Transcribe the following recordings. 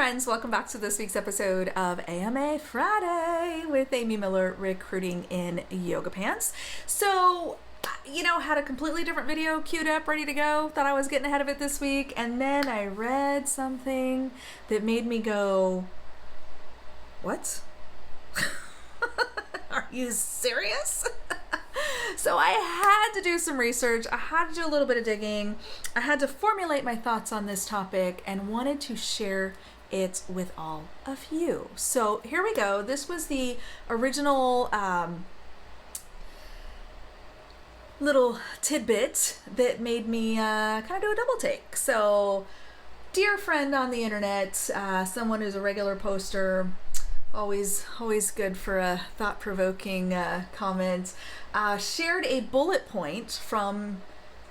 friends, welcome back to this week's episode of AMA Friday with Amy Miller, recruiting in yoga pants. So, had a completely different video queued up, ready to go. Thought I was getting ahead of it this week, and then I read something that made me go, what? Are you serious? So I had to do some research. I had to do a little bit of digging. I had to formulate my thoughts on this topic and wanted to share it with all of you. So here we go. This was the original little tidbit that made me kind of do a double take. So, dear friend on the internet, someone who's a regular poster, always good for a thought-provoking comment, shared a bullet point from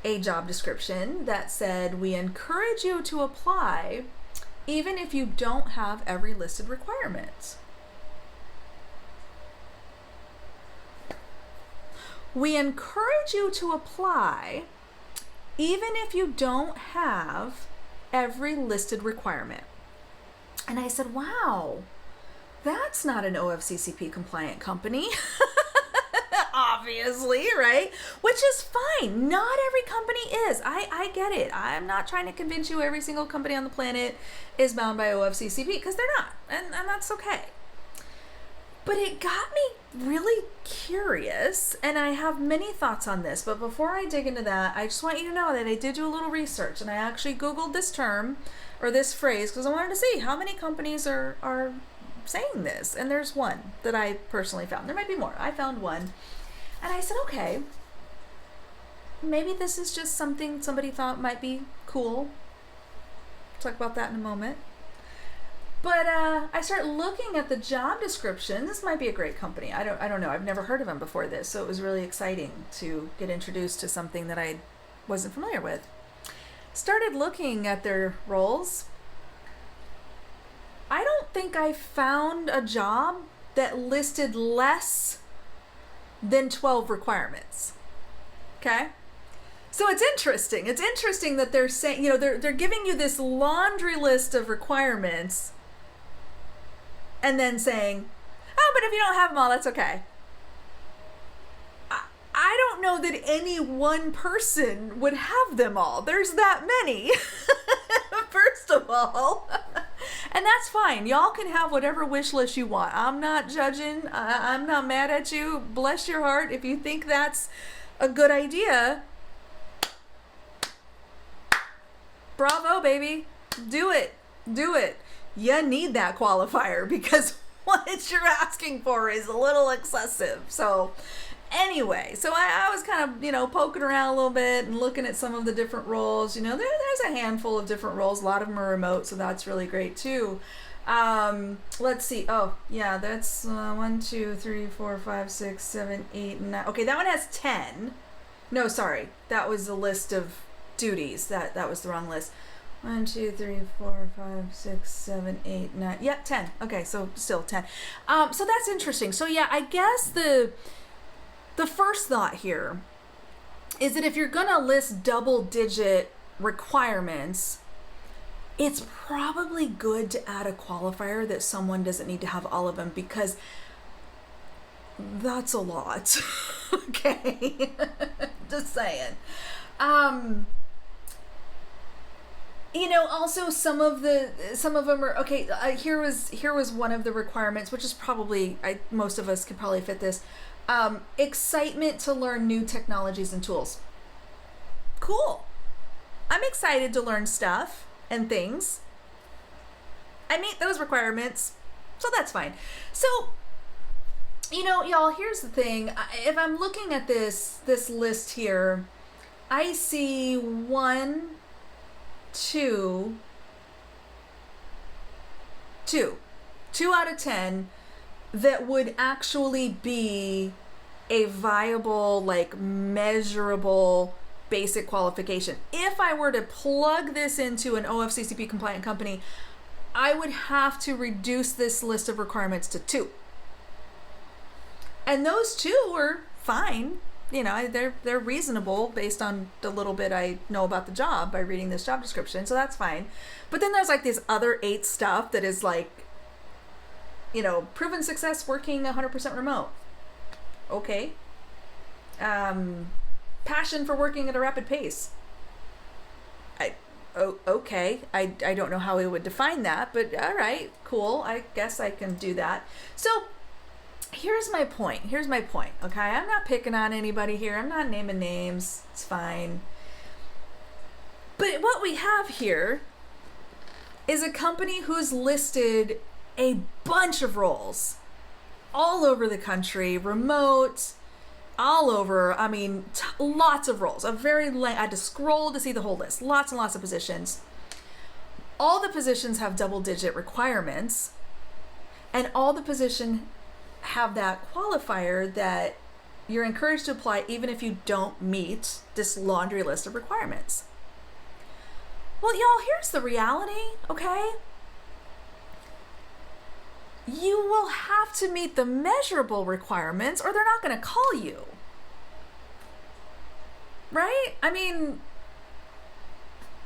a job description that said, we encourage you to apply even if you don't have every listed requirement. We encourage you to apply even if you don't have every listed requirement. And I said, wow, that's not an OFCCP compliant company. Obviously, right? Which is fine. Not every company is. I get it. I'm not trying to convince you every single company on the planet is bound by OFCCP, because they're not. And that's okay. But it got me really curious, and I have many thoughts on this. But before I dig into that, I just want you to know that I did do a little research, and I actually Googled this term or this phrase because I wanted to see how many companies are saying this. And there's one that I personally found. There might be more. I found one. And I said, okay, maybe this is just something somebody thought might be cool. Talk about that in a moment. But I started looking at the job description. This might be a great company. I don't know. I've never heard of them before this, so it was really exciting to get introduced to something that I wasn't familiar with. Started looking at their roles. I don't think I found a job that listed less than 12 requirements. Okay? So it's interesting. It's interesting that they're saying, they're giving you this laundry list of requirements and then saying, oh, but if you don't have them all, that's okay. I don't know that any one person would have them all. There's that many, first of all. And that's fine. Y'all can have whatever wish list you want. I'm not judging. I'm not mad at you. Bless your heart. If you think that's a good idea, bravo, baby. Do it. Do it. You need that qualifier because what you're asking for is a little excessive. So anyway, so I was kind of, poking around a little bit and looking at some of the different roles. There's a handful of different roles. A lot of them are remote, so that's really great too. Let's see. Oh, yeah, that's 1, 2, 3, 4, 5, 6, 7, 8, 9. Okay, that one has 10. No, sorry. That was the list of duties. That was the wrong list. 1, 2, 3, 4, 5, 6, 7, 8, 9. Yeah, 10. Okay, so still 10. So that's interesting. So yeah, I guess the first thought here is that if you're going to list double-digit requirements, it's probably good to add a qualifier that someone doesn't need to have all of them, because that's a lot. Okay? Just saying. Also some of them are okay. Here was one of the requirements, which is probably most of us could probably fit this. Excitement to learn new technologies and tools. Cool. I'm excited to learn stuff and things. I meet those requirements, so that's fine. So, y'all, here's the thing. If I'm looking at this list here, I see 1, 2 out of 10 that would actually be a viable, measurable basic qualification. If I were to plug this into an OFCCP compliant company, I would have to reduce this list of requirements to 2. And those 2 were fine. they're reasonable based on the little bit I know about the job by reading this job description, so that's fine. But then there's like this other 8 stuff that is like, proven success working 100% remote. Okay. Passion for working at a rapid pace. Okay. I don't know how we would define that, but all right, cool. I guess I can do that. So here's my point. Okay. I'm not picking on anybody here. I'm not naming names. It's fine. But what we have here is a company who's listed a bunch of roles all over the country, remote, all over. I mean, lots of roles. I had to scroll to see the whole list. Lots and lots of positions. All the positions have double-digit requirements, and all the positions have that qualifier that you're encouraged to apply even if you don't meet this laundry list of requirements. Well, y'all, here's the reality, okay? You will have to meet the measurable requirements or they're not going to call you. Right? I mean,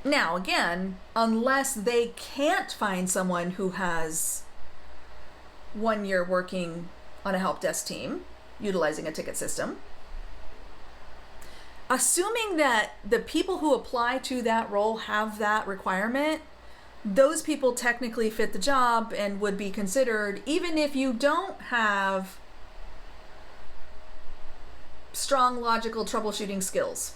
now again, unless they can't find someone who has 1 year working on a help desk team utilizing a ticket system, assuming that the people who apply to that role have that requirement, those people technically fit the job and would be considered, even if you don't have strong logical troubleshooting skills.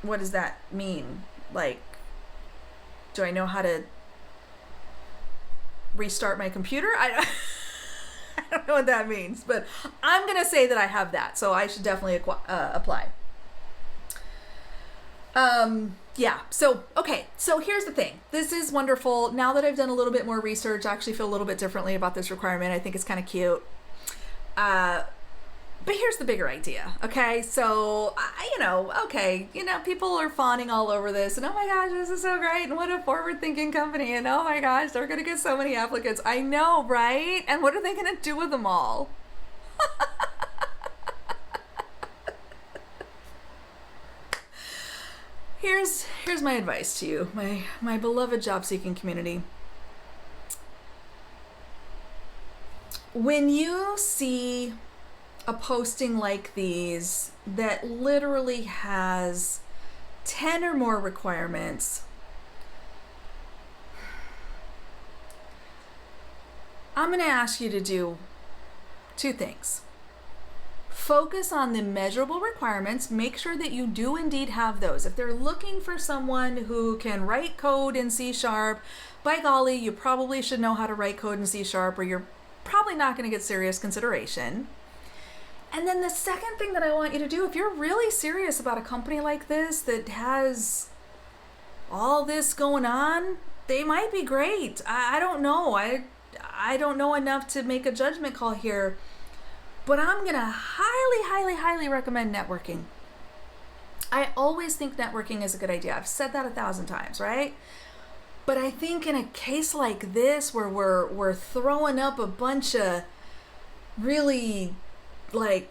What does that mean? Like, do I know how to restart my computer? I don't know what that means, but I'm going to say that I have that, so I should definitely apply. Yeah, so here's the thing. This is wonderful. Now that I've done a little bit more research, I actually feel a little bit differently about this requirement. I think it's kind of cute. But here's the bigger idea, okay? So, people are fawning all over this, and oh my gosh, this is so great, and what a forward-thinking company, and oh my gosh, they're going to get so many applicants. I know, right? And what are they going to do with them all? Here's my advice to you, my beloved job-seeking community. When you see a posting like these that literally has 10 or more requirements, I'm going to ask you to do 2 things. Focus on the measurable requirements. Make sure that you do indeed have those. If they're looking for someone who can write code in C#, by golly, you probably should know how to write code in C# or you're probably not going to get serious consideration. And then the second thing that I want you to do, if you're really serious about a company like this that has all this going on, they might be great. I don't know. I don't know enough to make a judgment call here, but I'm going to highly, highly, highly recommend networking. I always think networking is a good idea. I've said that 1,000 times, right? But I think in a case like this where we're throwing up a bunch of really like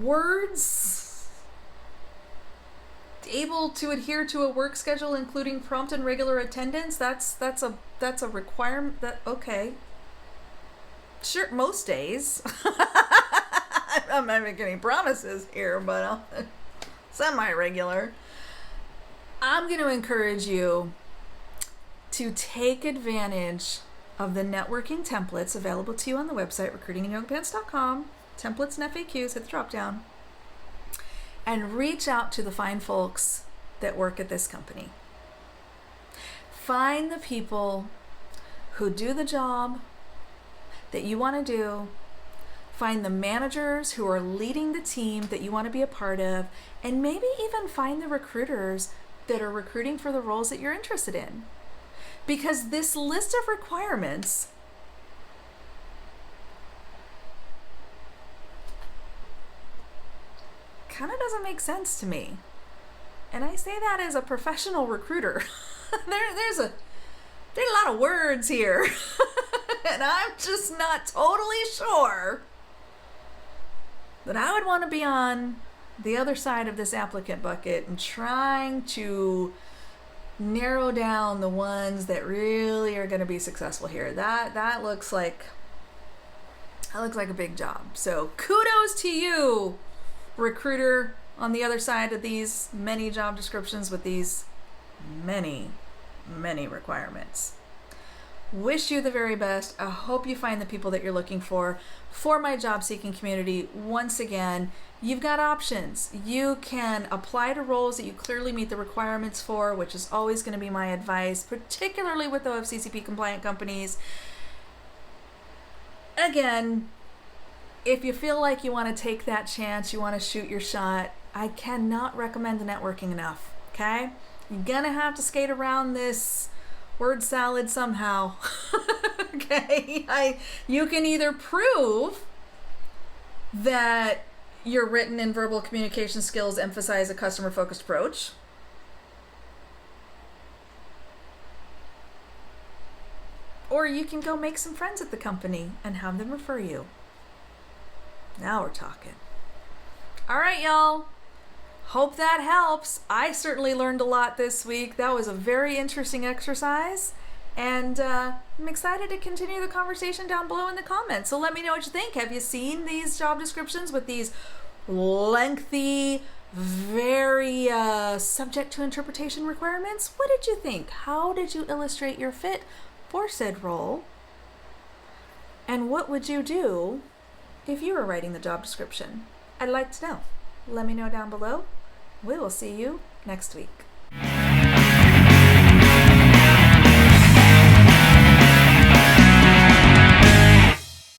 words, able to adhere to a work schedule including prompt and regular attendance, that's a requirement. That okay, sure, most days. I'm not making any promises here, but semi-regular. I'm going to encourage you to take advantage of the networking templates available to you on the website, recruitinginyogapants.com. Templates and FAQs, hit the drop down. And reach out to the fine folks that work at this company. Find the people who do the job that you want to do. Find the managers who are leading the team that you want to be a part of. And maybe even find the recruiters that are recruiting for the roles that you're interested in. Because this list of requirements kind of doesn't make sense to me. And I say that as a professional recruiter. There's a lot of words here. And I'm just not totally sure that I would want to be on the other side of this applicant bucket and trying to narrow down the ones that really are going to be successful here. That looks like a big job. So kudos to you, recruiter, on the other side of these many job descriptions with these many requirements. Wish you the very best. I hope you find the people that you're looking for. For my job seeking community, once again, you've got options. You can apply to roles that you clearly meet the requirements for, which is always going to be my advice, particularly with OFCCP compliant companies. Again, if you feel like you want to take that chance, you want to shoot your shot, I cannot recommend the networking enough, okay? You're going to have to skate around this word salad somehow. Okay? You can either prove that your written and verbal communication skills emphasize a customer-focused approach, or you can go make some friends at the company and have them refer you. Now we're talking. All right, y'all. Hope that helps. I certainly learned a lot this week. That was a very interesting exercise. And I'm excited to continue the conversation down below in the comments. So let me know what you think. Have you seen these job descriptions with these lengthy, very subject to interpretation requirements? What did you think? How did you illustrate your fit for said role? And what would you do if you were writing the job description? I'd like to know. Let me know down below. We will see you next week.